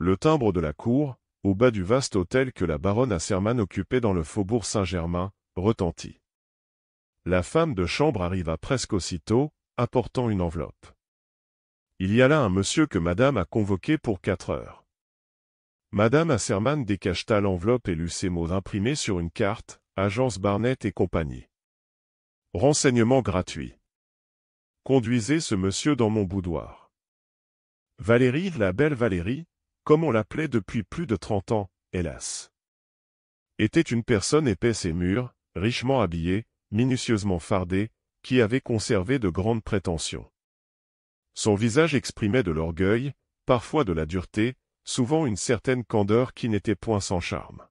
le timbre de la cour, au bas du vaste hôtel que la baronne Asserman occupait dans le faubourg Saint-Germain, retentit. La femme de chambre arriva presque aussitôt, apportant une enveloppe. Il y a là un monsieur que madame a convoqué pour 4 heures. Madame Asserman décacheta l'enveloppe et lut ces mots imprimés sur une carte, Agence Barnett et compagnie. Renseignement gratuit. Conduisez ce monsieur dans mon boudoir. Valérie, la belle Valérie, comme on l'appelait depuis plus de 30 ans, hélas, était une personne épaisse et mûre, richement habillée, minutieusement fardée, qui avait conservé de grandes prétentions. Son visage exprimait de l'orgueil, parfois de la dureté, souvent une certaine candeur qui n'était point sans charme.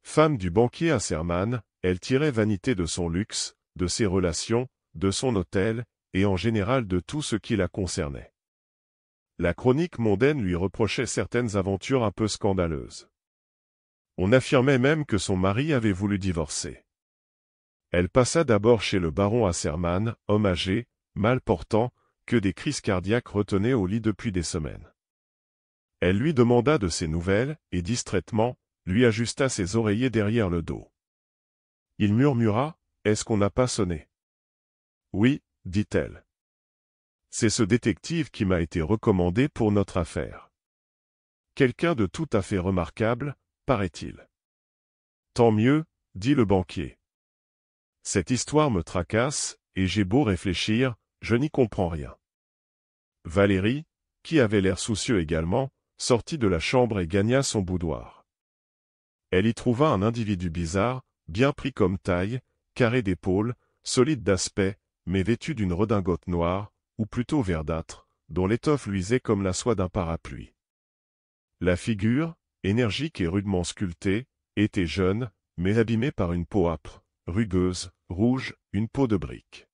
Femme du banquier Asserman, elle tirait vanité de son luxe, de ses relations, de son hôtel, et en général de tout ce qui la concernait. La chronique mondaine lui reprochait certaines aventures un peu scandaleuses. On affirmait même que son mari avait voulu divorcer. Elle passa d'abord chez le baron Asserman, homme âgé, mal portant, que des crises cardiaques retenaient au lit depuis des semaines. Elle lui demanda de ses nouvelles, et distraitement, lui ajusta ses oreillers derrière le dos. Il murmura, « Est-ce qu'on n'a pas sonné ?» « Oui, » dit-elle. « C'est ce détective qui m'a été recommandé pour notre affaire. Quelqu'un de tout à fait remarquable, paraît-il. »« Tant mieux, » dit le banquier. « Cette histoire me tracasse, et j'ai beau réfléchir, je n'y comprends rien. » Valérie, qui avait l'air soucieux également, sortit de la chambre et gagna son boudoir. Elle y trouva un individu bizarre, bien pris comme taille, carré d'épaules, solide d'aspect, mais vêtu d'une redingote noire, ou plutôt verdâtre, dont l'étoffe luisait comme la soie d'un parapluie. La figure, énergique et rudement sculptée, était jeune, mais abîmée par une peau âpre, rugueuse, rouge, une peau de brique.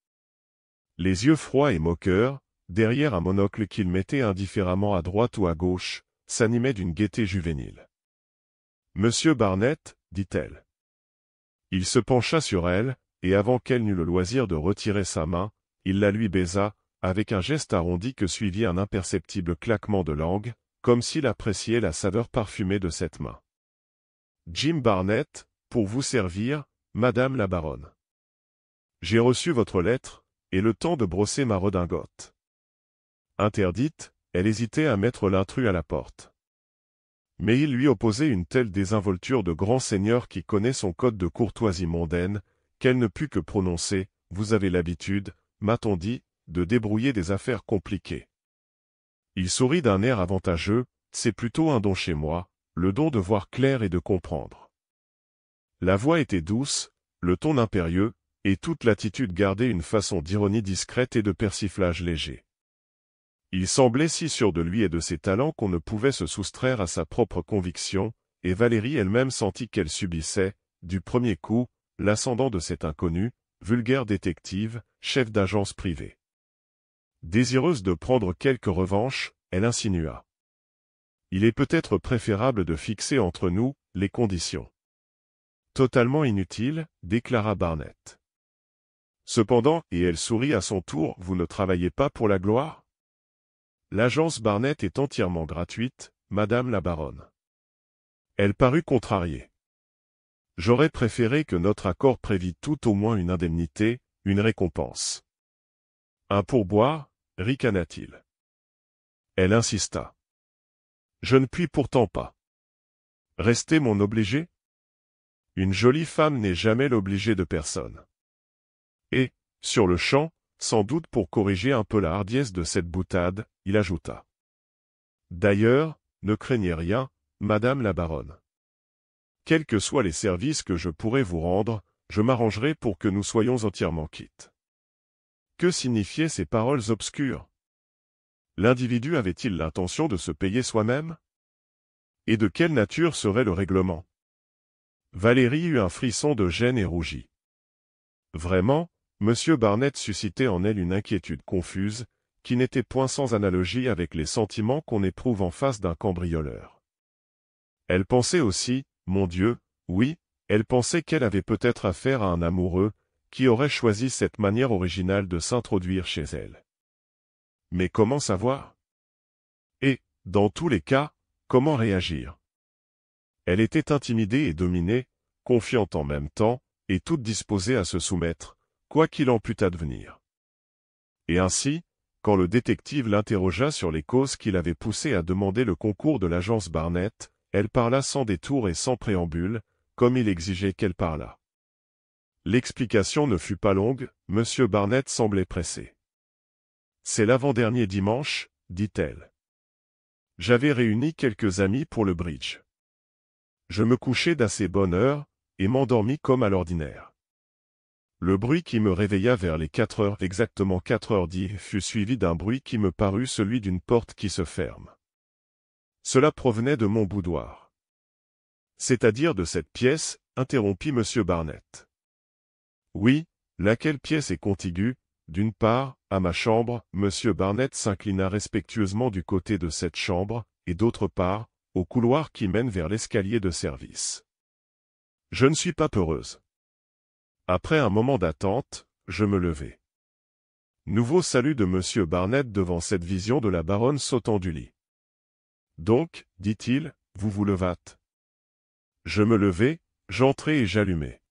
Les yeux froids et moqueurs, derrière un monocle qu'il mettait indifféremment à droite ou à gauche, s'animaient d'une gaieté juvénile. « Monsieur Barnett, » dit-elle. Il se pencha sur elle, et avant qu'elle n'eût le loisir de retirer sa main, il la lui baisa, avec un geste arrondi que suivit un imperceptible claquement de langue, comme s'il appréciait la saveur parfumée de cette main. « Jim Barnett, pour vous servir, madame la baronne. J'ai reçu votre lettre, et le temps de brosser ma redingote. » Interdite, elle hésitait à mettre l'intrus à la porte. Mais il lui opposait une telle désinvolture de grand seigneur qui connaît son code de courtoisie mondaine, qu'elle ne put que prononcer « Vous avez l'habitude, m'a-t-on dit, de débrouiller des affaires compliquées. » Il sourit d'un air avantageux, « C'est plutôt un don chez moi, le don de voir clair et de comprendre. » La voix était douce, le ton impérieux, et toute l'attitude gardait une façon d'ironie discrète et de persiflage léger. Il semblait si sûr de lui et de ses talents qu'on ne pouvait se soustraire à sa propre conviction, et Valérie elle-même sentit qu'elle subissait, du premier coup, l'ascendant de cet inconnu, vulgaire détective, chef d'agence privée. Désireuse de prendre quelque revanche, elle insinua. « Il est peut-être préférable de fixer entre nous les conditions. » « Totalement inutile, » déclara Barnett. « Cependant, et elle sourit à son tour, vous ne travaillez pas pour la gloire ? L'agence Barnett est entièrement gratuite, madame la baronne. » Elle parut contrariée. « J'aurais préféré que notre accord prévît tout au moins une indemnité, une récompense. »« Un pourboire » ricana-t-il. Elle insista. « Je ne puis pourtant pas. Rester mon obligé ? Une jolie femme n'est jamais l'obligée de personne. » Et, sur le champ, sans doute pour corriger un peu la hardiesse de cette boutade, il ajouta. « D'ailleurs, ne craignez rien, madame la baronne. Quels que soient les services que je pourrais vous rendre, je m'arrangerai pour que nous soyons entièrement quittes. » Que signifiaient ces paroles obscures? L'individu avait-il l'intention de se payer soi-même? Et de quelle nature serait le règlement? Valérie eut un frisson de gêne et rougit. Vraiment, M. Barnett suscitait en elle une inquiétude confuse, qui n'était point sans analogie avec les sentiments qu'on éprouve en face d'un cambrioleur. Elle pensait aussi, mon Dieu, oui, elle pensait qu'elle avait peut-être affaire à un amoureux, qui aurait choisi cette manière originale de s'introduire chez elle. Mais comment savoir? Et, dans tous les cas, Comment réagir? Elle était intimidée et dominée, confiante en même temps, et toute disposée à se soumettre, quoi qu'il en pût advenir. Et ainsi, quand le détective l'interrogea sur les causes qui l'avaient poussé à demander le concours de l'agence Barnett, elle parla sans détour et sans préambule, comme il exigeait qu'elle parlât. L'explication ne fut pas longue, M. Barnett semblait pressé. C'est l'avant-dernier dimanche, dit-elle. J'avais réuni quelques amis pour le bridge. Je me couchai d'assez bonne heure, et m'endormis comme à l'ordinaire. Le bruit qui me réveilla vers les 4 heures, exactement 4h10, fut suivi d'un bruit qui me parut celui d'une porte qui se ferme. Cela provenait de mon boudoir. C'est-à-dire de cette pièce, interrompit M. Barnett. Oui, laquelle pièce est contiguë, d'une part, à ma chambre, M. Barnett s'inclina respectueusement du côté de cette chambre, et d'autre part, au couloir qui mène vers l'escalier de service. Je ne suis pas peureuse. Après un moment d'attente, je me levai. Nouveau salut de M. Barnett devant cette vision de la baronne sautant du lit. Donc, dit-il, vous vous levâtes. Je me levai, j'entrai et j'allumai.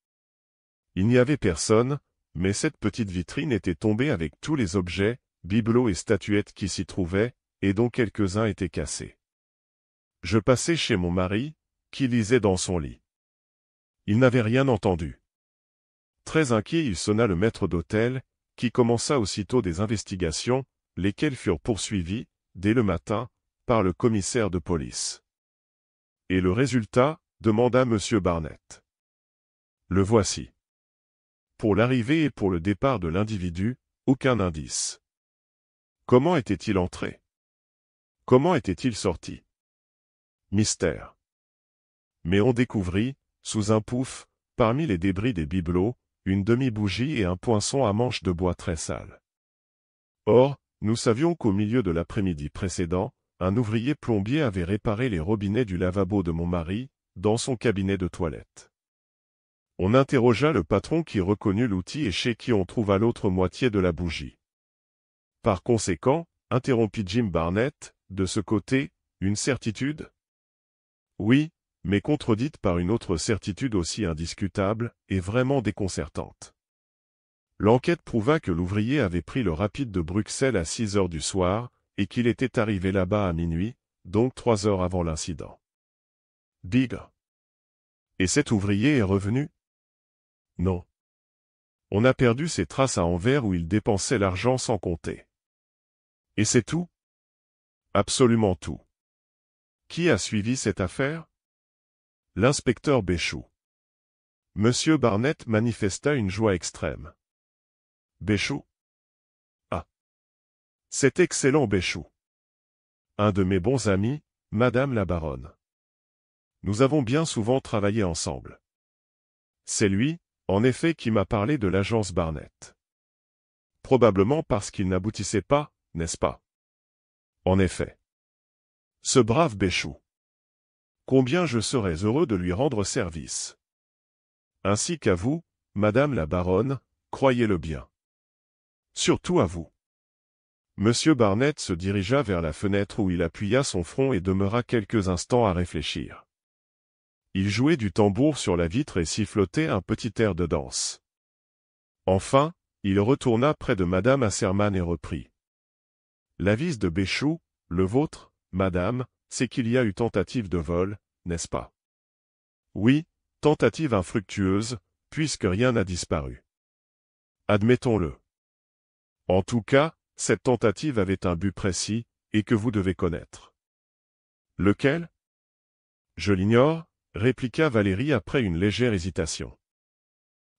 Il n'y avait personne, mais cette petite vitrine était tombée avec tous les objets, bibelots et statuettes qui s'y trouvaient, et dont quelques-uns étaient cassés. Je passai chez mon mari, qui lisait dans son lit. Il n'avait rien entendu. Très inquiet, il sonna le maître d'hôtel, qui commença aussitôt des investigations, lesquelles furent poursuivies, dès le matin, par le commissaire de police. Et le résultat, demanda M. Barnett. Le voici. Pour l'arrivée et pour le départ de l'individu, aucun indice. Comment était-il entré? Comment était-il sorti? Mystère. Mais on découvrit, sous un pouf, parmi les débris des bibelots, une demi-bougie et un poinçon à manche de bois très sale. Or, nous savions qu'au milieu de l'après-midi précédent, un ouvrier plombier avait réparé les robinets du lavabo de mon mari, dans son cabinet de toilette. On interrogea le patron qui reconnut l'outil et chez qui on trouva l'autre moitié de la bougie. Par conséquent, interrompit Jim Barnett, de ce côté, une certitude? Oui, mais contredite par une autre certitude aussi indiscutable, et vraiment déconcertante. L'enquête prouva que l'ouvrier avait pris le rapide de Bruxelles à 6 heures du soir, et qu'il était arrivé là-bas à minuit, donc 3 heures avant l'incident. Bigre. Et cet ouvrier est revenu? Non. On a perdu ses traces à Anvers où il dépensait l'argent sans compter. Et c'est tout? Absolument tout. Qui a suivi cette affaire? L'inspecteur Béchou. Monsieur Barnett manifesta une joie extrême. Béchou? Ah! C'est excellent Béchou. Un de mes bons amis, Madame la baronne. Nous avons bien souvent travaillé ensemble. C'est lui, en effet, qui m'a parlé de l'agence Barnett. Probablement parce qu'il n'aboutissait pas, n'est-ce pas? En effet. Ce brave Béchou. Combien je serais heureux de lui rendre service. Ainsi qu'à vous, Madame la baronne, croyez-le bien. Surtout à vous. Monsieur Barnett se dirigea vers la fenêtre où il appuya son front et demeura quelques instants à réfléchir. Il jouait du tambour sur la vitre et sifflotait un petit air de danse. Enfin, il retourna près de Madame Asserman et reprit. L'avis de Béchou, le vôtre, Madame, c'est qu'il y a eu tentative de vol, n'est-ce pas? Oui, tentative infructueuse, puisque rien n'a disparu. Admettons-le. En tout cas, cette tentative avait un but précis, et que vous devez connaître. Lequel? Je l'ignore, répliqua Valérie après une légère hésitation.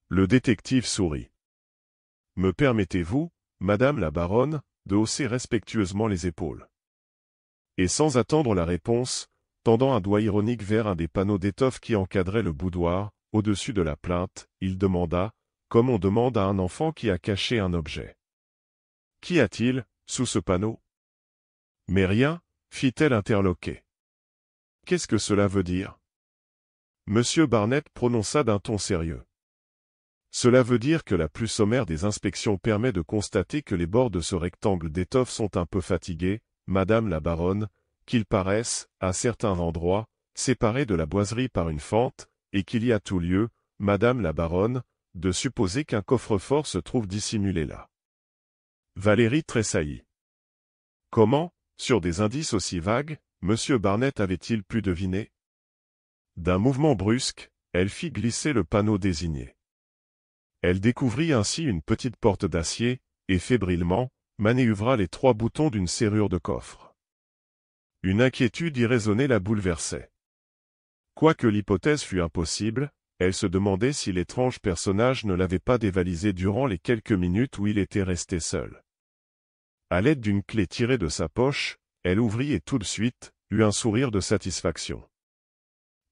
Le détective sourit. Me permettez-vous, Madame la baronne, de hausser respectueusement les épaules? Et sans attendre la réponse, tendant un doigt ironique vers un des panneaux d'étoffe qui encadraient le boudoir, au-dessus de la plainte, il demanda, comme on demande à un enfant qui a caché un objet. Qu'y a-t-il, sous ce panneau? Mais rien, fit-elle interloquée. Qu'est-ce que cela veut dire? Monsieur Barnett prononça d'un ton sérieux. Cela veut dire que la plus sommaire des inspections permet de constater que les bords de ce rectangle d'étoffe sont un peu fatigués, Madame la baronne, qu'ils paraissent, à certains endroits, séparés de la boiserie par une fente, et qu'il y a tout lieu, madame la baronne, de supposer qu'un coffre-fort se trouve dissimulé là. Valérie tressaillit. Comment, sur des indices aussi vagues, M. Barnett avait-il pu deviner? D'un mouvement brusque, elle fit glisser le panneau désigné. Elle découvrit ainsi une petite porte d'acier, et fébrilement, manœuvra les 3 boutons d'une serrure de coffre. Une inquiétude irraisonnée la bouleversait. Quoique l'hypothèse fût impossible, elle se demandait si l'étrange personnage ne l'avait pas dévalisé durant les quelques minutes où il était resté seul. À l'aide d'une clé tirée de sa poche, elle ouvrit et tout de suite, eut un sourire de satisfaction.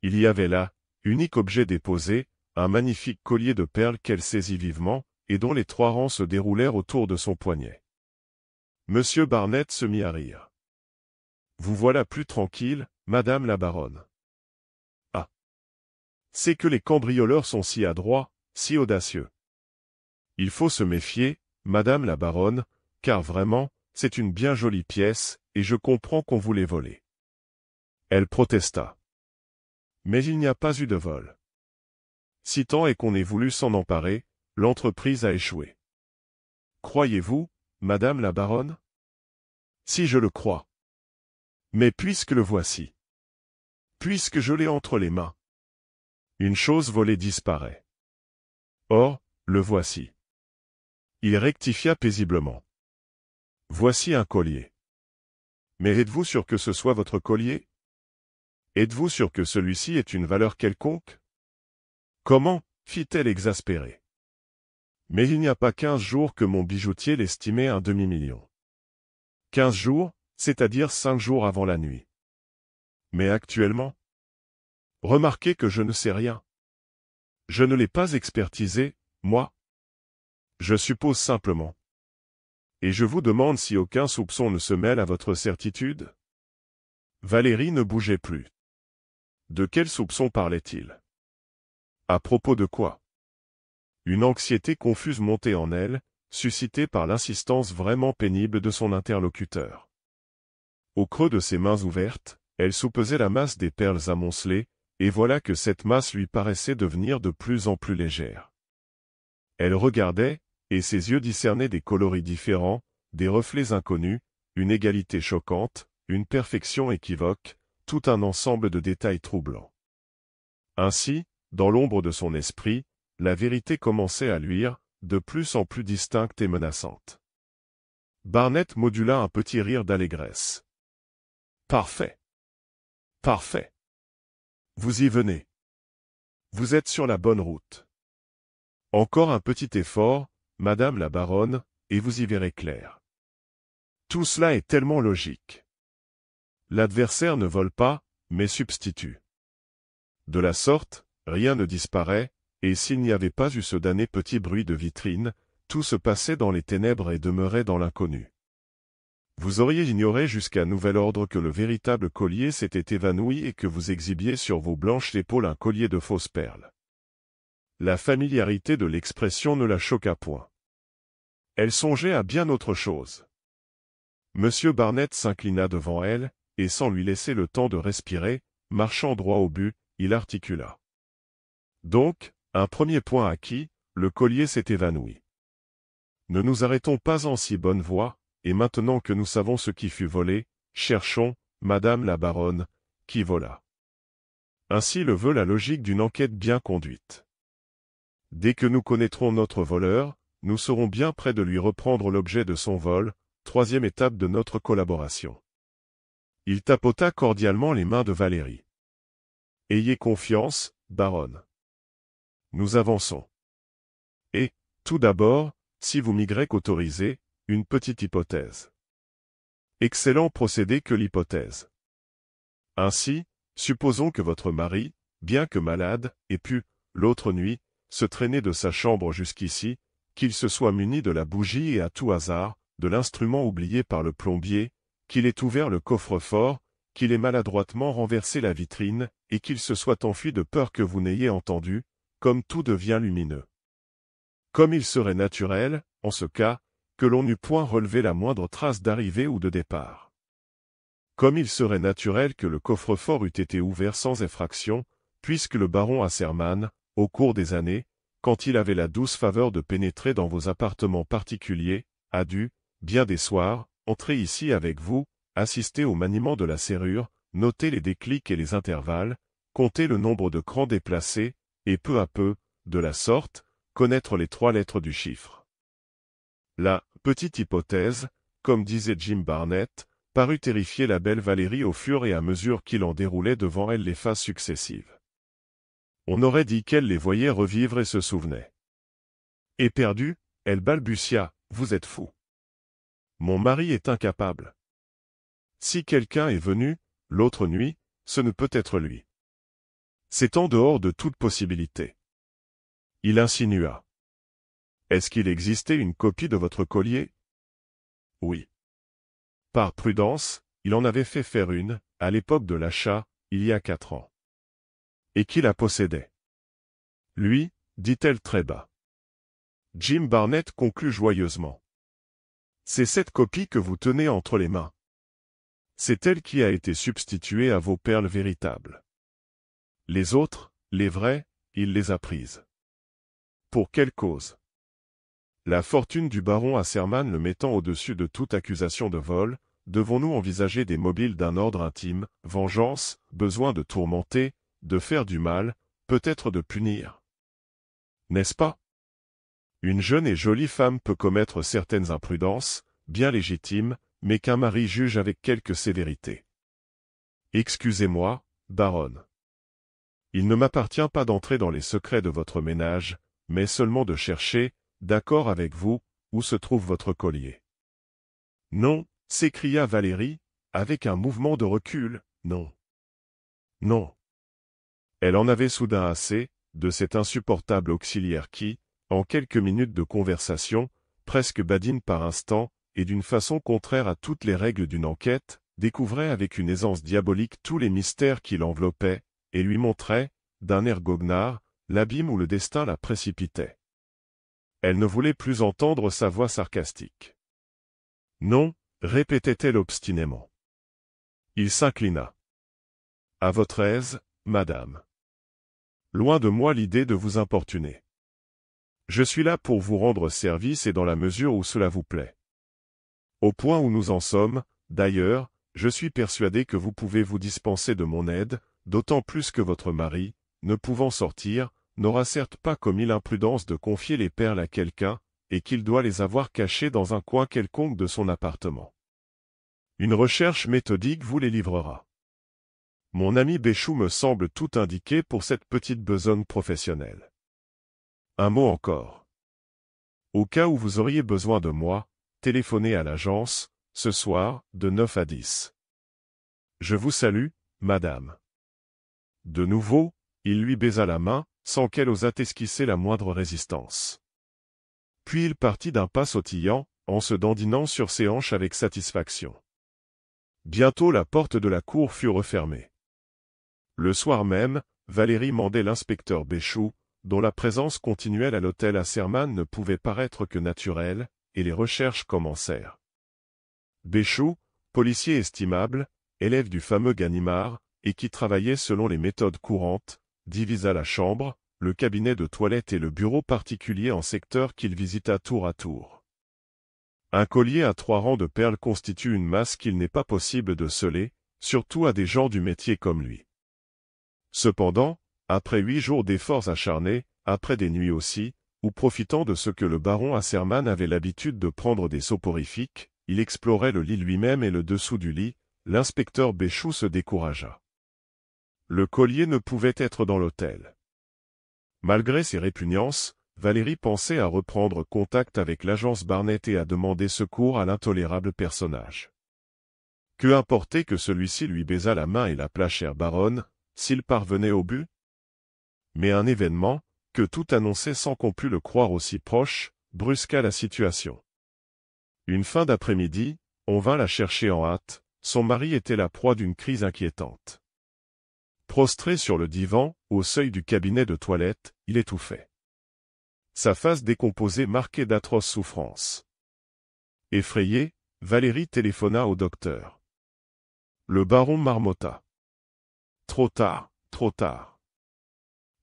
Il y avait là, unique objet déposé, un magnifique collier de perles qu'elle saisit vivement, et dont les 3 rangs se déroulèrent autour de son poignet. Monsieur Barnett se mit à rire. Vous voilà plus tranquille, madame la baronne. Ah! C'est que les cambrioleurs sont si adroits, si audacieux. Il faut se méfier, madame la baronne, car vraiment, c'est une bien jolie pièce, et je comprends qu'on vous l'ait volée. Elle protesta. Mais il n'y a pas eu de vol. Si tant est qu'on ait voulu s'en emparer, l'entreprise a échoué. Croyez-vous, madame la baronne? Si je le crois. Mais puisque le voici. Puisque je l'ai entre les mains. Une chose volée disparaît. Or, le voici. Il rectifia paisiblement. Voici un collier. Mais êtes-vous sûr que ce soit votre collier? Êtes-vous sûr que celui-ci ait une valeur quelconque? Comment? Fit-elle exaspérée. Mais il n'y a pas 15 jours que mon bijoutier l'estimait un demi-million. 15 jours, c'est-à-dire 5 jours avant la nuit. Mais actuellement? Remarquez que je ne sais rien. Je ne l'ai pas expertisé, moi. Je suppose simplement. Et je vous demande si aucun soupçon ne se mêle à votre certitude? Valérie ne bougeait plus. De quel soupçon parlait-il? À propos de quoi? Une anxiété confuse montait en elle, suscitée par l'insistance vraiment pénible de son interlocuteur. Au creux de ses mains ouvertes, elle soupesait la masse des perles amoncelées, et voilà que cette masse lui paraissait devenir de plus en plus légère. Elle regardait, et ses yeux discernaient des coloris différents, des reflets inconnus, une égalité choquante, une perfection équivoque, tout un ensemble de détails troublants. Ainsi, dans l'ombre de son esprit, la vérité commençait à luire, de plus en plus distincte et menaçante. Barnett modula un petit rire d'allégresse. Parfait. Parfait. Vous y venez. Vous êtes sur la bonne route. Encore un petit effort, madame la baronne, et vous y verrez clair. Tout cela est tellement logique. L'adversaire ne vole pas, mais substitue. De la sorte, rien ne disparaît, et s'il n'y avait pas eu ce damné petit bruit de vitrine, tout se passait dans les ténèbres et demeurait dans l'inconnu. Vous auriez ignoré jusqu'à nouvel ordre que le véritable collier s'était évanoui et que vous exhibiez sur vos blanches épaules un collier de fausses perles. La familiarité de l'expression ne la choqua point. Elle songeait à bien autre chose. Monsieur Barnett s'inclina devant elle, et sans lui laisser le temps de respirer, marchant droit au but, il articula. Donc, un premier point acquis, le collier s'est évanoui. Ne nous arrêtons pas en si bonne voie, et maintenant que nous savons ce qui fut volé, cherchons, madame la baronne, qui vola. Ainsi le veut la logique d'une enquête bien conduite. Dès que nous connaîtrons notre voleur, nous serons bien près de lui reprendre l'objet de son vol, 3e étape de notre collaboration. Il tapota cordialement les mains de Valérie. Ayez confiance, baronne. Nous avançons. Et, tout d'abord, si vous m'y autorisez, une petite hypothèse. Excellent procédé que l'hypothèse. Ainsi, supposons que votre mari, bien que malade, ait pu, l'autre nuit, se traîner de sa chambre jusqu'ici, qu'il se soit muni de la bougie et à tout hasard, de l'instrument oublié par le plombier, qu'il ait ouvert le coffre-fort, qu'il ait maladroitement renversé la vitrine, et qu'il se soit enfui de peur que vous n'ayez entendu, comme tout devient lumineux. Comme il serait naturel, en ce cas, que l'on n'eût point relevé la moindre trace d'arrivée ou de départ. Comme il serait naturel que le coffre-fort eût été ouvert sans effraction, puisque le baron Asserman, au cours des années, quand il avait la douce faveur de pénétrer dans vos appartements particuliers, a dû, bien des soirs, entrer ici avec vous, assister au maniement de la serrure, noter les déclics et les intervalles, compter le nombre de crans déplacés, et peu à peu, de la sorte, connaître les 3 lettres du chiffre. La petite hypothèse, comme disait Jim Barnett, parut terrifier la belle Valérie au fur et à mesure qu'il en déroulait devant elle les phases successives. On aurait dit qu'elle les voyait revivre et se souvenait. Éperdue, elle balbutia, « Vous êtes fou. Mon mari est incapable. Si quelqu'un est venu, l'autre nuit, ce ne peut être lui. C'est en dehors de toute possibilité. » Il insinua. « Est-ce qu'il existait une copie de votre collier? » Oui. Par prudence, il en avait fait faire une, à l'époque de l'achat, il y a 4 ans. Et qui la possédait? Lui, dit-elle très bas. Jim Barnett conclut joyeusement. C'est cette copie que vous tenez entre les mains. C'est elle qui a été substituée à vos perles véritables. Les autres, les vraies, il les a prises. Pour quelle cause? La fortune du baron Asserman le mettant au-dessus de toute accusation de vol, devons-nous envisager des mobiles d'un ordre intime, vengeance, besoin de tourmenter, de faire du mal, peut-être de punir? N'est-ce pas? Une jeune et jolie femme peut commettre certaines imprudences, bien légitimes, mais qu'un mari juge avec quelque sévérité. Excusez-moi, baronne. Il ne m'appartient pas d'entrer dans les secrets de votre ménage, mais seulement de chercher, d'accord avec vous, où se trouve votre collier. Non, s'écria Valérie, avec un mouvement de recul, non. Non. Elle en avait soudain assez, de cet insupportable auxiliaire qui, en quelques minutes de conversation, presque badine par instant, et d'une façon contraire à toutes les règles d'une enquête, découvrait avec une aisance diabolique tous les mystères qui l'enveloppaient, et lui montrait, d'un air goguenard, l'abîme où le destin la précipitait. Elle ne voulait plus entendre sa voix sarcastique. Non, répétait-elle obstinément. Il s'inclina. À votre aise, madame. Loin de moi l'idée de vous importuner. Je suis là pour vous rendre service et dans la mesure où cela vous plaît. Au point où nous en sommes, d'ailleurs, je suis persuadé que vous pouvez vous dispenser de mon aide, d'autant plus que votre mari, ne pouvant sortir, n'aura certes pas commis l'imprudence de confier les perles à quelqu'un, et qu'il doit les avoir cachées dans un coin quelconque de son appartement. Une recherche méthodique vous les livrera. Mon ami Béchou me semble tout indiqué pour cette petite besogne professionnelle. Un mot encore. Au cas où vous auriez besoin de moi, téléphonez à l'agence, ce soir, de 9 à 10. Je vous salue, madame. De nouveau, il lui baisa la main, sans qu'elle osât esquisser la moindre résistance. Puis il partit d'un pas sautillant, en se dandinant sur ses hanches avec satisfaction. Bientôt la porte de la cour fut refermée. Le soir même, Valérie mandait l'inspecteur Béchou, dont la présence continuelle à l'hôtel Asserman ne pouvait paraître que naturelle, et les recherches commencèrent. Béchou, policier estimable, élève du fameux Ganimard, et qui travaillait selon les méthodes courantes, divisa la chambre, le cabinet de toilette et le bureau particulier en secteurs qu'il visita tour à tour. Un collier à 3 rangs de perles constitue une masse qu'il n'est pas possible de sceller, surtout à des gens du métier comme lui. Cependant, après 8 jours d'efforts acharnés, après des nuits aussi, où profitant de ce que le baron Asserman avait l'habitude de prendre des soporifiques, il explorait le lit lui-même et le dessous du lit, l'inspecteur Béchou se découragea. Le collier ne pouvait être dans l'hôtel. Malgré ses répugnances, Valérie pensait à reprendre contact avec l'agence Barnett et à demander secours à l'intolérable personnage. Que importait que celui-ci lui baisât la main et l'appelât chère baronne, s'il parvenait au but? Mais un événement, que tout annonçait sans qu'on pût le croire aussi proche, brusqua la situation. Une fin d'après-midi, on vint la chercher en hâte, son mari était la proie d'une crise inquiétante. Prostré sur le divan, au seuil du cabinet de toilette, il étouffait. Sa face décomposée marquait d'atroces souffrances. Effrayée, Valérie téléphona au docteur. Le baron marmotta. Trop tard, trop tard.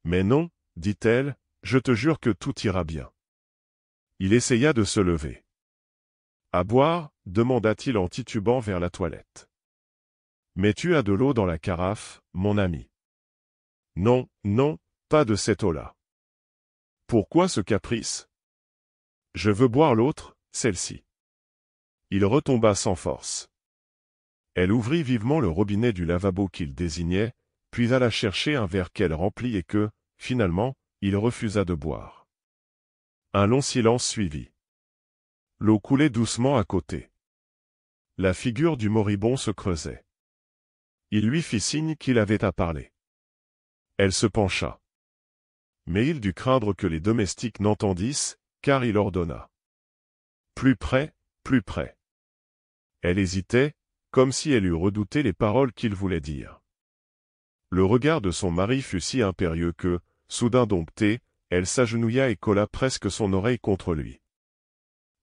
Mais non, dit-elle, je te jure que tout ira bien. Il essaya de se lever. À boire, demanda-t-il en titubant vers la toilette. Mais tu as de l'eau dans la carafe, mon ami. Non, non, pas de cette eau-là. Pourquoi ce caprice? Je veux boire l'autre, celle-ci. Il retomba sans force. Elle ouvrit vivement le robinet du lavabo qu'il désignait, puis alla chercher un verre qu'elle remplit et que, finalement, il refusa de boire. Un long silence suivit. L'eau coulait doucement à côté. La figure du moribond se creusait. Il lui fit signe qu'il avait à parler. Elle se pencha. Mais il dut craindre que les domestiques n'entendissent, car il ordonna. Plus près, plus près. Elle hésitait, comme si elle eût redouté les paroles qu'il voulait dire. Le regard de son mari fut si impérieux que, soudain domptée, elle s'agenouilla et colla presque son oreille contre lui.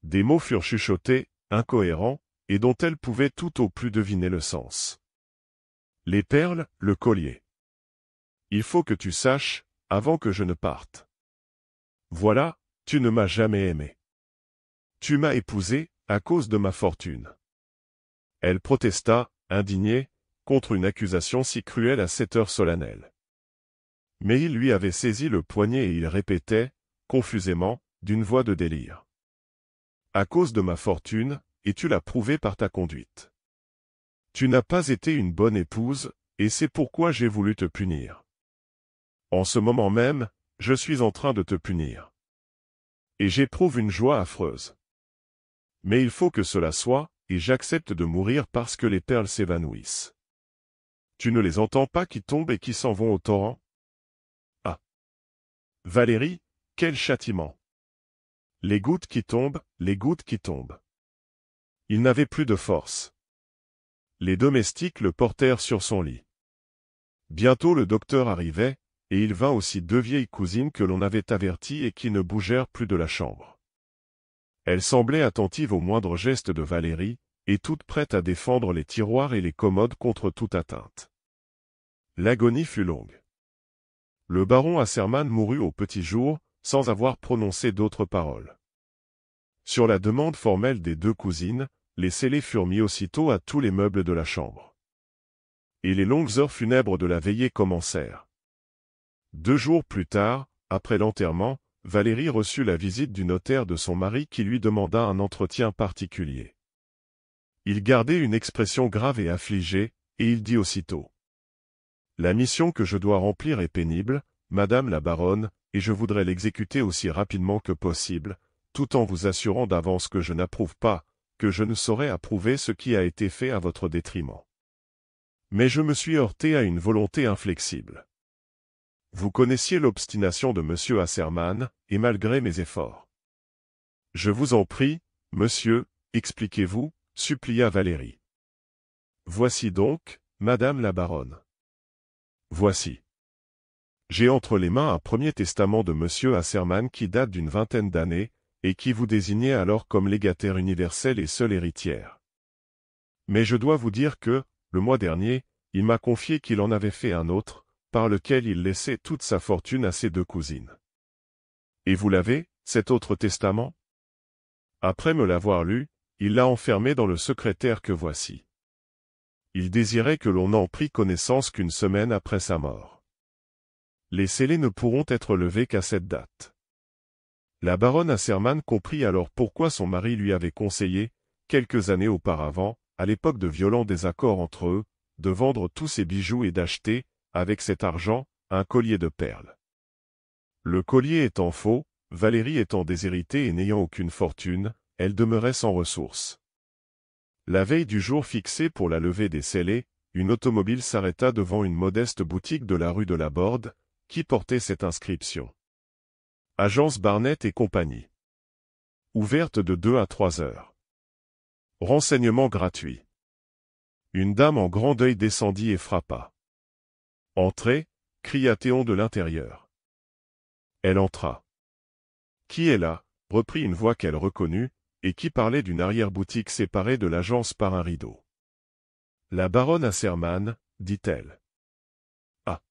Des mots furent chuchotés, incohérents, et dont elle pouvait tout au plus deviner le sens. Les perles, le collier. Il faut que tu saches, avant que je ne parte. Voilà, tu ne m'as jamais aimé. Tu m'as épousé, à cause de ma fortune. Elle protesta, indignée, contre une accusation si cruelle à cette heure solennelle. Mais il lui avait saisi le poignet et il répétait, confusément, d'une voix de délire. À cause de ma fortune, et tu l'as prouvé par ta conduite. Tu n'as pas été une bonne épouse, et c'est pourquoi j'ai voulu te punir. En ce moment même, je suis en train de te punir. Et j'éprouve une joie affreuse. Mais il faut que cela soit, et j'accepte de mourir parce que les perles s'évanouissent. Tu ne les entends pas qui tombent et qui s'en vont au torrent? Ah! Valérie, quel châtiment! Les gouttes qui tombent, les gouttes qui tombent. Il n'avait plus de force. Les domestiques le portèrent sur son lit. Bientôt le docteur arrivait, et il vint aussi deux vieilles cousines que l'on avait averties et qui ne bougèrent plus de la chambre. Elles semblaient attentives au moindre geste de Valérie, et toutes prêtes à défendre les tiroirs et les commodes contre toute atteinte. L'agonie fut longue. Le baron Asserman mourut au petit jour, sans avoir prononcé d'autres paroles. Sur la demande formelle des deux cousines, les scellés furent mis aussitôt à tous les meubles de la chambre. Et les longues heures funèbres de la veillée commencèrent. 2 jours plus tard, après l'enterrement, Valérie reçut la visite du notaire de son mari qui lui demanda un entretien particulier. Il gardait une expression grave et affligée, et il dit aussitôt. La mission que je dois remplir est pénible, madame la baronne, et je voudrais l'exécuter aussi rapidement que possible, tout en vous assurant d'avance que je n'approuve pas, que je ne saurais approuver ce qui a été fait à votre détriment. Mais je me suis heurté à une volonté inflexible. Vous connaissiez l'obstination de M. Asserman, et malgré mes efforts. Je vous en prie, monsieur, expliquez-vous, supplia Valérie. Voici donc, madame la baronne. Voici. J'ai entre les mains un premier testament de M. Asserman qui date d'une vingtaine d'années, et qui vous désignait alors comme légataire universel et seule héritière. Mais je dois vous dire que, le mois dernier, il m'a confié qu'il en avait fait un autre, par lequel il laissait toute sa fortune à ses deux cousines. Et vous l'avez, cet autre testament? Après me l'avoir lu, il l'a enfermé dans le secrétaire que voici. Il désirait que l'on n'en prît connaissance qu'une semaine après sa mort. Les scellés ne pourront être levés qu'à cette date. La baronne Asserman comprit alors pourquoi son mari lui avait conseillé, quelques années auparavant, à l'époque de violents désaccords entre eux, de vendre tous ses bijoux et d'acheter, avec cet argent, un collier de perles. Le collier étant faux, Valérie étant déshéritée et n'ayant aucune fortune, elle demeurait sans ressources. La veille du jour fixé pour la levée des scellés, une automobile s'arrêta devant une modeste boutique de la rue de la Borde, qui portait cette inscription. Agence Barnett et compagnie. Ouverte de 2 à 3 heures. Renseignements gratuits. Une dame en grand deuil descendit et frappa. Entrez, cria Théon de l'intérieur. Elle entra. Qui est là? Reprit une voix qu'elle reconnut, et qui parlait d'une arrière-boutique séparée de l'agence par un rideau. La baronne Asserman, dit-elle. Ah.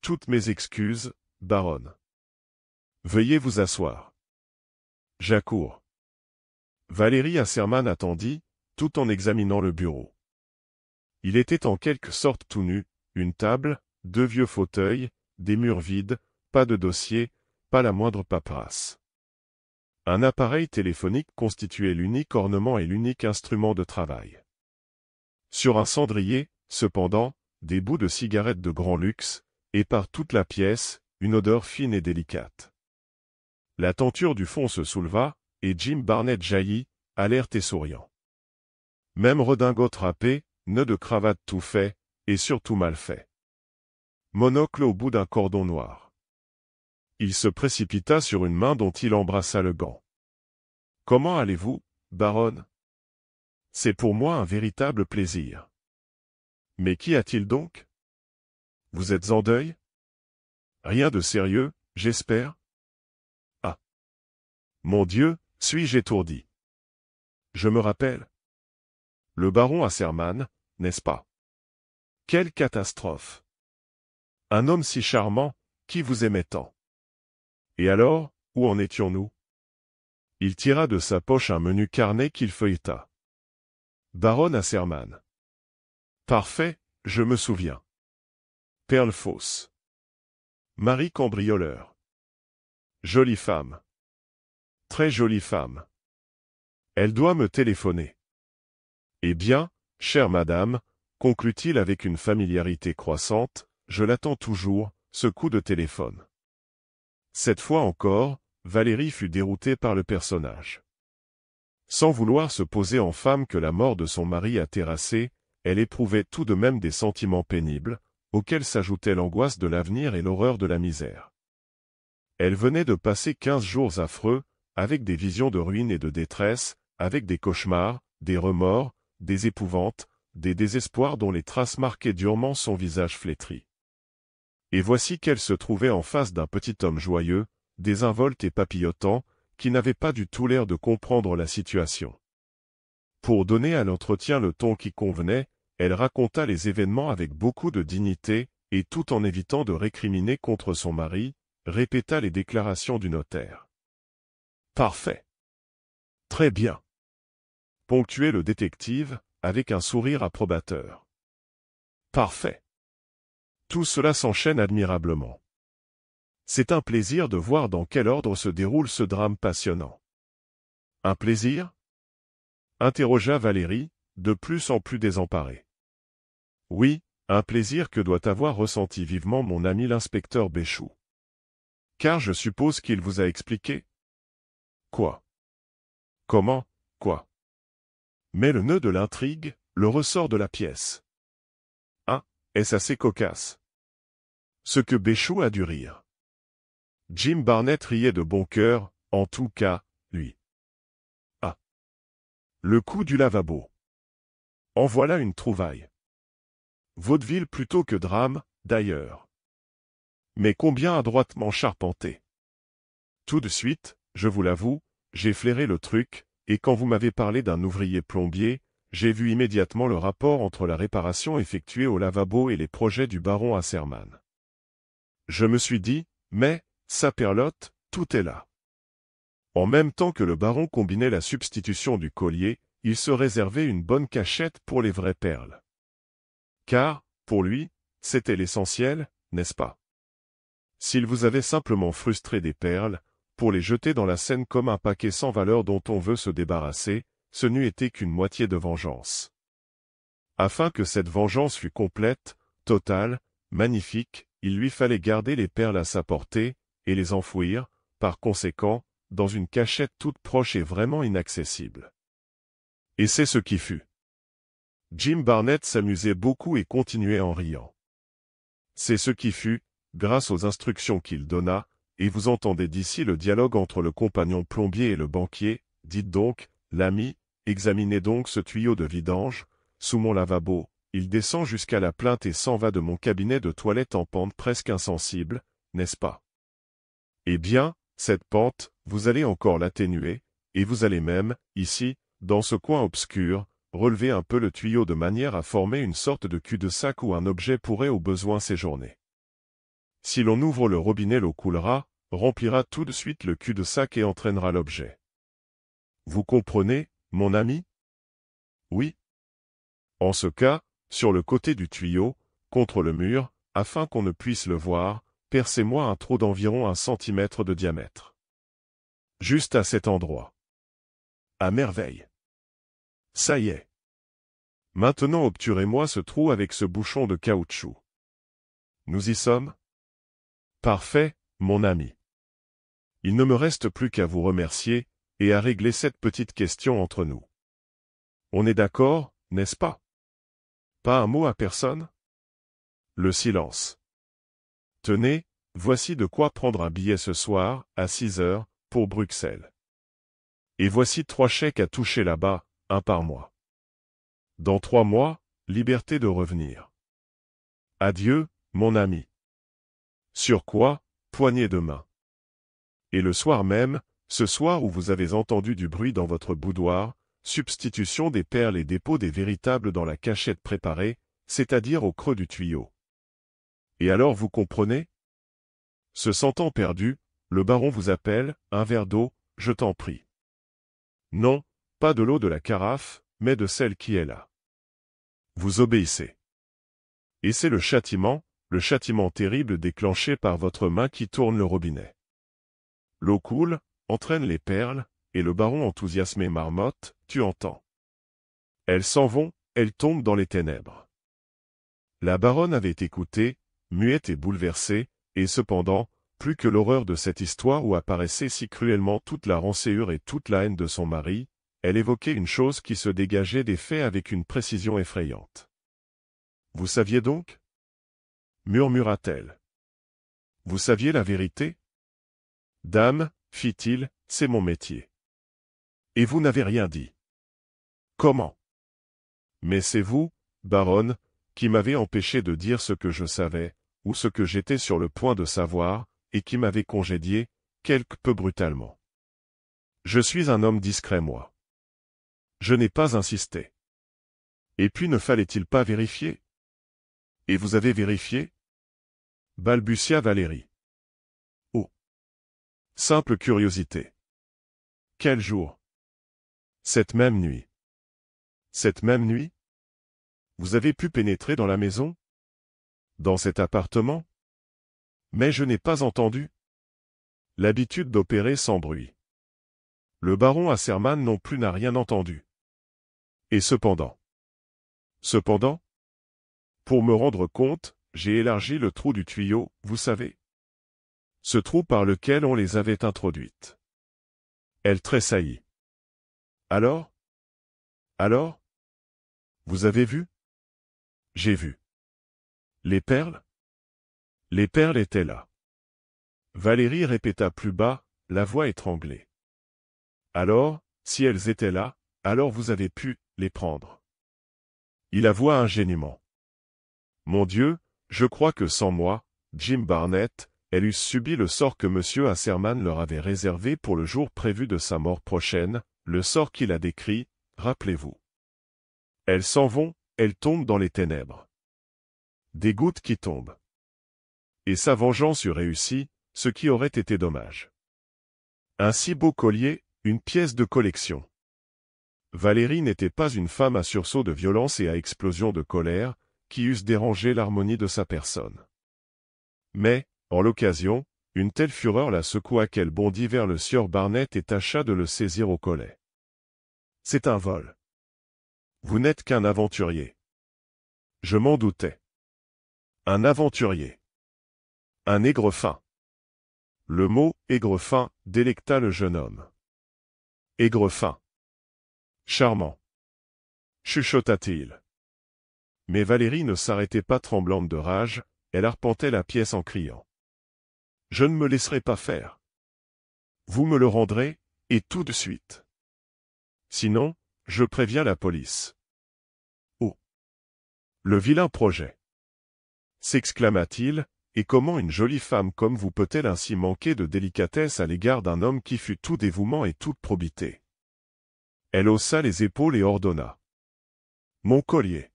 Toutes mes excuses, baronne. Veuillez vous asseoir. J'accours. Valérie Asserman attendit, tout en examinant le bureau. Il était en quelque sorte tout nu, une table, 2 vieux fauteuils, des murs vides, pas de dossier, pas la moindre paperasse. Un appareil téléphonique constituait l'unique ornement et l'unique instrument de travail. Sur un cendrier, cependant, des bouts de cigarettes de grand luxe, et par toute la pièce, une odeur fine et délicate. La tenture du fond se souleva, et Jim Barnett jaillit, alerte et souriant. Même redingote râpée, nœud de cravate tout fait, et surtout mal fait. Monocle au bout d'un cordon noir. Il se précipita sur une main dont il embrassa le gant. « Comment allez-vous, baronne ? C'est pour moi un véritable plaisir. Mais qu'y a-t-il donc ? Vous êtes en deuil ? Rien de sérieux, j'espère ? Ah ! Mon Dieu, suis-je étourdi ? Je me rappelle. Le baron Asserman, n'est-ce pas ? Quelle catastrophe ! Un homme si charmant, qui vous aimait tant. Et alors, où en étions-nous ? Il tira de sa poche un menu carnet qu'il feuilleta. Baronne Asserman. Parfait, je me souviens. Perle fausse. Marie cambrioleur. Jolie femme. Très jolie femme. Elle doit me téléphoner. Eh bien, chère madame, conclut-il avec une familiarité croissante, je l'attends toujours, ce coup de téléphone. Cette fois encore, Valérie fut déroutée par le personnage. Sans vouloir se poser en femme que la mort de son mari a terrassée, elle éprouvait tout de même des sentiments pénibles, auxquels s'ajoutaient l'angoisse de l'avenir et l'horreur de la misère. Elle venait de passer 15 jours affreux, avec des visions de ruine et de détresse, avec des cauchemars, des remords, des épouvantes, des désespoirs dont les traces marquaient durement son visage flétri. Et voici qu'elle se trouvait en face d'un petit homme joyeux, désinvolte et papillotant, qui n'avait pas du tout l'air de comprendre la situation. Pour donner à l'entretien le ton qui convenait, elle raconta les événements avec beaucoup de dignité, et tout en évitant de récriminer contre son mari, répéta les déclarations du notaire. Parfait. Très bien. Ponctuait le détective, avec un sourire approbateur. Parfait. Tout cela s'enchaîne admirablement. C'est un plaisir de voir dans quel ordre se déroule ce drame passionnant. Un plaisir ? Interrogea Valérie, de plus en plus désemparée. Oui, un plaisir que doit avoir ressenti vivement mon ami l'inspecteur Béchou. Car je suppose qu'il vous a expliqué. Quoi ? Comment, quoi ? Mais le nœud de l'intrigue, le ressort de la pièce. Ah, est-ce assez cocasse ? Ce que Béchou a dû rire. Jim Barnett riait de bon cœur, en tout cas, lui. Ah. Le coup du lavabo. En voilà une trouvaille. Vaudeville plutôt que drame, d'ailleurs. Mais combien adroitement charpenté. Tout de suite, je vous l'avoue, j'ai flairé le truc, et quand vous m'avez parlé d'un ouvrier plombier, j'ai vu immédiatement le rapport entre la réparation effectuée au lavabo et les projets du baron Asserman. Je me suis dit, mais, saperlotte, tout est là. En même temps que le baron combinait la substitution du collier, il se réservait une bonne cachette pour les vraies perles. Car, pour lui, c'était l'essentiel, n'est-ce pas? S'il vous avait simplement frustré des perles, pour les jeter dans la Seine comme un paquet sans valeur dont on veut se débarrasser, ce n'eût été qu'une moitié de vengeance. Afin que cette vengeance fût complète, totale, magnifique, il lui fallait garder les perles à sa portée, et les enfouir, par conséquent, dans une cachette toute proche et vraiment inaccessible. Et c'est ce qui fut. Jim Barnett s'amusait beaucoup et continuait en riant. C'est ce qui fut, grâce aux instructions qu'il donna, et vous entendez d'ici le dialogue entre le compagnon plombier et le banquier, dites donc, l'ami, examinez donc ce tuyau de vidange, sous mon lavabo, il descend jusqu'à la plainte et s'en va de mon cabinet de toilette en pente presque insensible, n'est-ce pas? Eh bien, cette pente, vous allez encore l'atténuer, et vous allez même, ici, dans ce coin obscur, relevez un peu le tuyau de manière à former une sorte de cul-de-sac où un objet pourrait au besoin séjourner. Si l'on ouvre le robinet, l'eau coulera, remplira tout de suite le cul-de-sac et entraînera l'objet. Vous comprenez, mon ami? Oui. En ce cas, sur le côté du tuyau, contre le mur, afin qu'on ne puisse le voir, percez-moi un trou d'environ 1 centimètre de diamètre. Juste à cet endroit. À merveille. Ça y est. Maintenant obturez-moi ce trou avec ce bouchon de caoutchouc. Nous y sommes? Parfait, mon ami. Il ne me reste plus qu'à vous remercier, et à régler cette petite question entre nous. On est d'accord, n'est-ce pas? Pas un mot à personne? Le silence. Tenez, voici de quoi prendre un billet ce soir, à 6 heures, pour Bruxelles. Et voici 3 chèques à toucher là-bas, un par mois. Dans 3 mois, liberté de revenir. Adieu, mon ami. Sur quoi, poignée de main. Et le soir même, ce soir où vous avez entendu du bruit dans votre boudoir, substitution des perles et dépôt des véritables dans la cachette préparée, c'est-à-dire au creux du tuyau. Et alors vous comprenez? Se sentant perdu, le baron vous appelle, un verre d'eau, je t'en prie. Non, pas de l'eau de la carafe, mais de celle qui est là. Vous obéissez. Et c'est le châtiment terrible déclenché par votre main qui tourne le robinet. L'eau coule, entraîne les perles, et le baron enthousiasmé marmotte, tu entends. Elles s'en vont, elles tombent dans les ténèbres. La baronne avait écouté, muette et bouleversée, et cependant, plus que l'horreur de cette histoire où apparaissait si cruellement toute la rancœur et toute la haine de son mari, elle évoquait une chose qui se dégageait des faits avec une précision effrayante. Vous saviez donc? Murmura-t-elle. Vous saviez la vérité? Dame, fit-il, c'est mon métier. Et vous n'avez rien dit. Comment? Mais c'est vous, baronne, qui m'avez empêché de dire ce que je savais, ou ce que j'étais sur le point de savoir, et qui m'avez congédié, quelque peu brutalement. Je suis un homme discret, moi. Je n'ai pas insisté. Et puis ne fallait-il pas vérifier? Et vous avez vérifié? Balbutia Valérie. Oh! Simple curiosité. Quel jour? Cette même nuit. Cette même nuit? Vous avez pu pénétrer dans la maison? Dans cet appartement? Mais je n'ai pas entendu. L'habitude d'opérer sans bruit. Le baron Asserman non plus n'a rien entendu. Et cependant. Cependant? Pour me rendre compte, j'ai élargi le trou du tuyau, vous savez. Ce trou par lequel on les avait introduites. Elle tressaillit. Alors? Alors? Vous avez vu? J'ai vu. Les perles? Les perles étaient là. Valérie répéta plus bas, la voix étranglée. Alors, si elles étaient là, alors vous avez pu les prendre. Il avoua ingénument. Mon Dieu, je crois que sans moi, Jim Barnett, elles eussent subi le sort que M. Asserman leur avait réservé pour le jour prévu de sa mort prochaine, le sort qu'il a décrit, rappelez-vous. Elles s'en vont, elles tombent dans les ténèbres. Des gouttes qui tombent. Et sa vengeance eût réussi, ce qui aurait été dommage. Un si beau collier, une pièce de collection. Valérie n'était pas une femme à sursaut de violence et à explosion de colère, qui eussent dérangé l'harmonie de sa personne. Mais, en l'occasion, une telle fureur la secoua qu'elle bondit vers le sieur Barnett et tâcha de le saisir au collet. C'est un vol. Vous n'êtes qu'un aventurier. Je m'en doutais. Un aventurier. Un aigrefin. Le mot aigrefin délecta le jeune homme. Aigrefin. Charmant. Chuchota-t-il. Mais Valérie ne s'arrêtait pas tremblante de rage, elle arpentait la pièce en criant. Je ne me laisserai pas faire. Vous me le rendrez, et tout de suite. Sinon, je préviens la police. Oh! Le vilain projet! S'exclama-t-il, et comment une jolie femme comme vous peut-elle ainsi manquer de délicatesse à l'égard d'un homme qui fut tout dévouement et toute probité? Elle haussa les épaules et ordonna. Mon collier.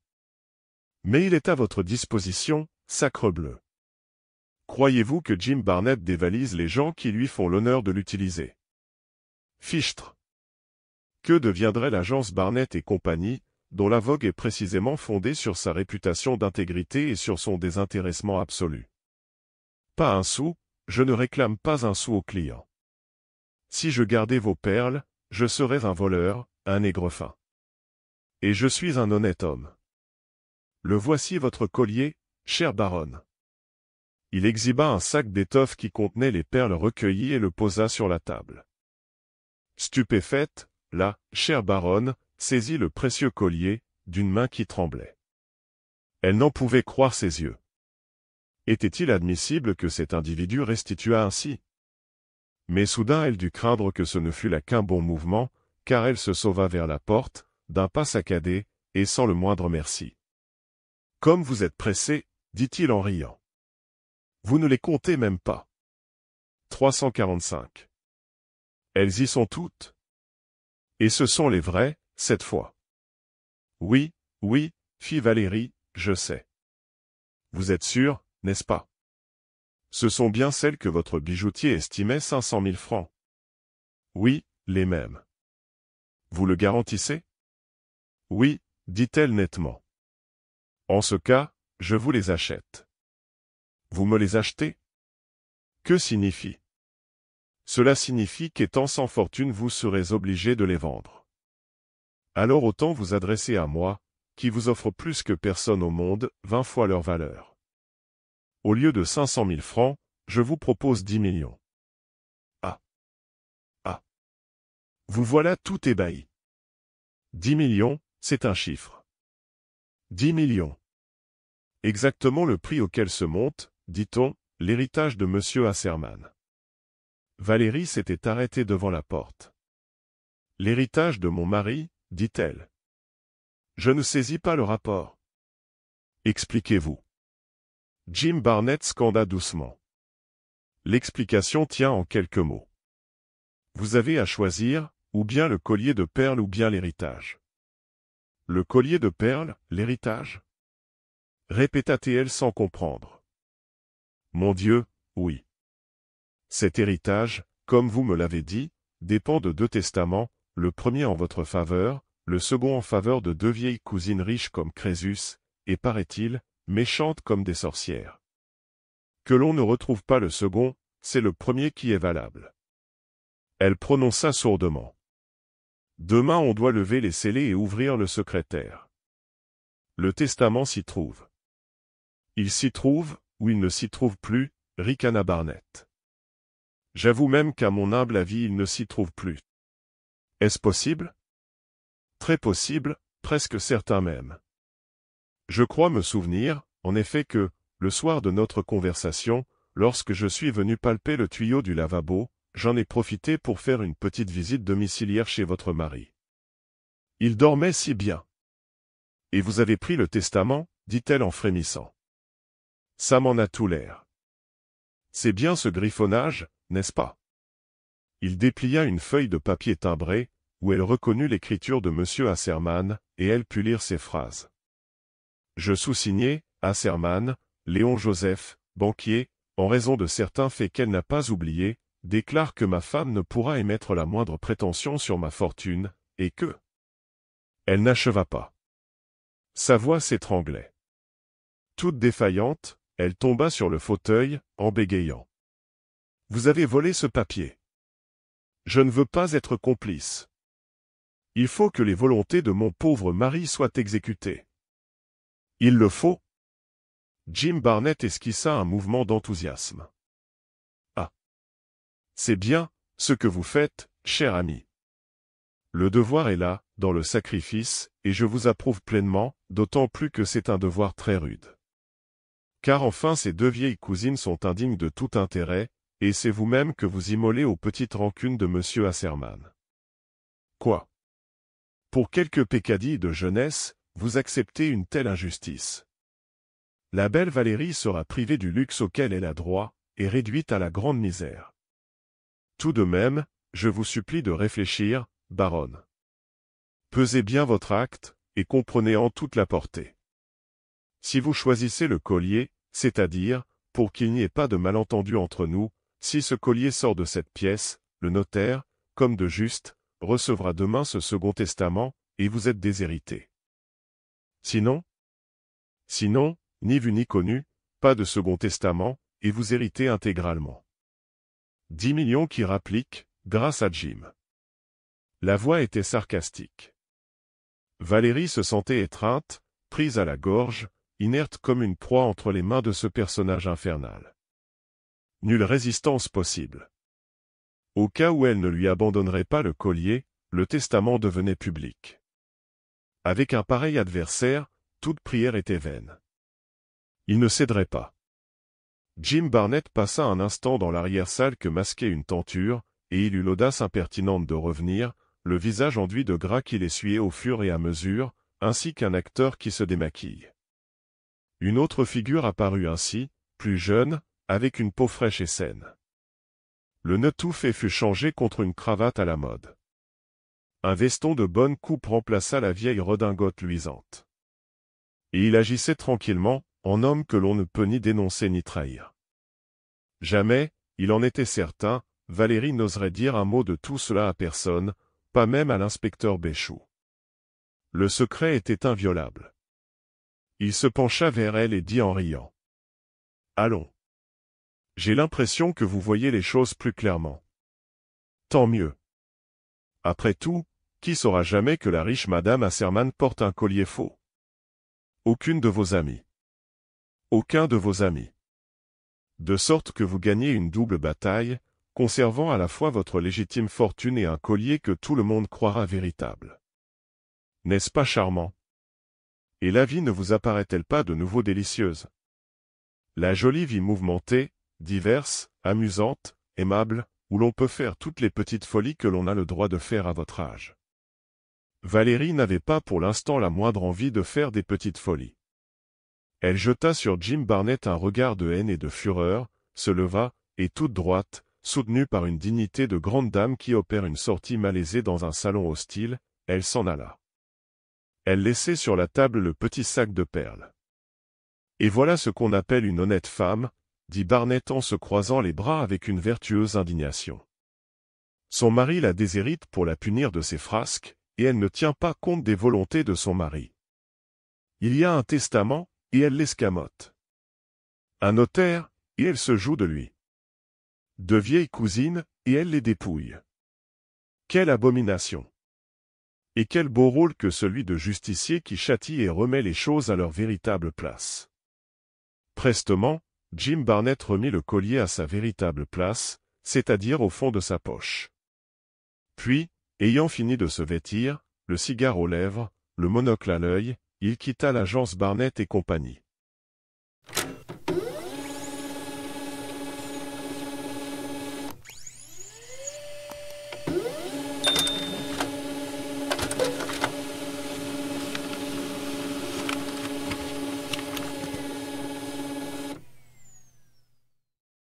Mais il est à votre disposition, sacrebleu. Croyez-vous que Jim Barnett dévalise les gens qui lui font l'honneur de l'utiliser? Fichtre. Que deviendrait l'agence Barnett et compagnie, dont la vogue est précisément fondée sur sa réputation d'intégrité et sur son désintéressement absolu? Pas un sou, je ne réclame pas un sou aux clients. Si je gardais vos perles, je serais un voleur, un aigrefin. Et je suis un honnête homme. Le voici votre collier, chère baronne. Il exhiba un sac d'étoffe qui contenait les perles recueillies et le posa sur la table. Stupéfaite, la chère baronne saisit le précieux collier, d'une main qui tremblait. Elle n'en pouvait croire ses yeux. Était-il admissible que cet individu restituât ainsi? Mais soudain elle dut craindre que ce ne fût là qu'un bon mouvement, car elle se sauva vers la porte, d'un pas saccadé, et sans le moindre merci. « Comme vous êtes pressé, dit-il en riant. Vous ne les comptez même pas. 345. Elles y sont toutes. Et ce sont les vraies, cette fois. Oui, oui, fit Valérie, je sais. Vous êtes sûr, n'est-ce pas? Ce sont bien celles que votre bijoutier estimait 500 000 francs. Oui, les mêmes. Vous le garantissez? Oui, dit-elle nettement. En ce cas, je vous les achète. Vous me les achetez? Que signifie? Cela signifie qu'étant sans fortune vous serez obligé de les vendre. Alors autant vous adresser à moi, qui vous offre plus que personne au monde, 20 fois leur valeur. Au lieu de 500 000 francs, je vous propose 10 millions. Ah! Ah! Vous voilà tout ébahi. 10 millions, c'est un chiffre. 10 millions. Exactement le prix auquel se monte, dit-on, l'héritage de M. Asserman. Valérie s'était arrêtée devant la porte. L'héritage de mon mari, dit-elle. Je ne saisis pas le rapport. Expliquez-vous. Jim Barnett scanda doucement. L'explication tient en quelques mots. Vous avez à choisir, ou bien le collier de perles ou bien l'héritage. Le collier de perles, l'héritage? Répéta-t-elle sans comprendre. Mon Dieu, oui. Cet héritage, comme vous me l'avez dit, dépend de 2 testaments, le premier en votre faveur, le second en faveur de 2 vieilles cousines riches comme Crésus, et paraît-il, méchantes comme des sorcières. Que l'on ne retrouve pas le second, c'est le premier qui est valable. Elle prononça sourdement. Demain on doit lever les scellés et ouvrir le secrétaire. Le testament s'y trouve. Il s'y trouve, ou il ne s'y trouve plus, ricana Barnett. J'avoue même qu'à mon humble avis il ne s'y trouve plus. Est-ce possible? Très possible, presque certain même. Je crois me souvenir, en effet que, le soir de notre conversation, lorsque je suis venu palper le tuyau du lavabo, j'en ai profité pour faire une petite visite domiciliaire chez votre mari. Il dormait si bien. Et vous avez pris le testament, dit-elle en frémissant. Ça m'en a tout l'air. C'est bien ce griffonnage, n'est-ce pas? Il déplia une feuille de papier timbré, où elle reconnut l'écriture de M. Asserman, et elle put lire ces phrases. Je sous-signais, Asserman, Léon Joseph, banquier, en raison de certains faits qu'elle n'a pas oubliés, déclare que ma femme ne pourra émettre la moindre prétention sur ma fortune, et que... Elle n'acheva pas. Sa voix s'étranglait. Toute défaillante, elle tomba sur le fauteuil, en bégayant. Vous avez volé ce papier. Je ne veux pas être complice. Il faut que les volontés de mon pauvre mari soient exécutées. Il le faut. Jim Barnett esquissa un mouvement d'enthousiasme. Ah! C'est bien, ce que vous faites, cher ami. Le devoir est là, dans le sacrifice, et je vous approuve pleinement, d'autant plus que c'est un devoir très rude. Car enfin ces 2 vieilles cousines sont indignes de tout intérêt, et c'est vous-même que vous immolez aux petites rancunes de M. Asserman. Quoi? Pour quelques peccadilles de jeunesse, vous acceptez une telle injustice. La belle Valérie sera privée du luxe auquel elle a droit, et réduite à la grande misère. Tout de même, je vous supplie de réfléchir, baronne. Pesez bien votre acte, et comprenez-en toute la portée. Si vous choisissez le collier, c'est-à-dire, pour qu'il n'y ait pas de malentendu entre nous, si ce collier sort de cette pièce, le notaire, comme de juste, recevra demain ce second testament, et vous êtes déshérité. Sinon, ni vu ni connu, pas de second testament, et vous héritez intégralement. 10 millions qui rappliquent, grâce à Jim. La voix était sarcastique. Valérie se sentait étreinte, prise à la gorge, inerte comme une proie entre les mains de ce personnage infernal. Nulle résistance possible. Au cas où elle ne lui abandonnerait pas le collier, le testament devenait public. Avec un pareil adversaire, toute prière était vaine. Il ne céderait pas. Jim Barnett passa un instant dans l'arrière-salle que masquait une tenture, et il eut l'audace impertinente de revenir, le visage enduit de gras qu'il essuyait au fur et à mesure, ainsi qu'un acteur qui se démaquille. Une autre figure apparut ainsi, plus jeune, avec une peau fraîche et saine. Le nœud tout fait fut changé contre une cravate à la mode. Un veston de bonne coupe remplaça la vieille redingote luisante. Et il agissait tranquillement, en homme que l'on ne peut ni dénoncer ni trahir. Jamais, il en était certain, Valérie n'oserait dire un mot de tout cela à personne, pas même à l'inspecteur Béchou. Le secret était inviolable. Il se pencha vers elle et dit en riant. « Allons. J'ai l'impression que vous voyez les choses plus clairement. Tant mieux. Après tout, qui saura jamais que la riche Madame Asserman porte un collier faux? Aucune de vos amies. Aucun de vos amis. De sorte que vous gagnez une double bataille, conservant à la fois votre légitime fortune et un collier que tout le monde croira véritable. N'est-ce pas charmant? Et la vie ne vous apparaît-elle pas de nouveau délicieuse? La jolie vie mouvementée, diverse, amusante, aimable, où l'on peut faire toutes les petites folies que l'on a le droit de faire à votre âge. Valérie n'avait pas pour l'instant la moindre envie de faire des petites folies. Elle jeta sur Jim Barnett un regard de haine et de fureur, se leva, et toute droite, soutenue par une dignité de grande dame qui opère une sortie malaisée dans un salon hostile, elle s'en alla. Elle laissait sur la table le petit sac de perles. « Et voilà ce qu'on appelle une honnête femme », dit Barnett en se croisant les bras avec une vertueuse indignation. Son mari la déshérite pour la punir de ses frasques, et elle ne tient pas compte des volontés de son mari. Il y a un testament, et elle l'escamote. Un notaire, et elle se joue de lui. De vieilles cousines, et elle les dépouille. Quelle abomination! Et quel beau rôle que celui de justicier qui châtie et remet les choses à leur véritable place. Prestement, Jim Barnett remit le collier à sa véritable place, c'est-à-dire au fond de sa poche. Puis, ayant fini de se vêtir, le cigare aux lèvres, le monocle à l'œil, il quitta l'agence Barnett et compagnie.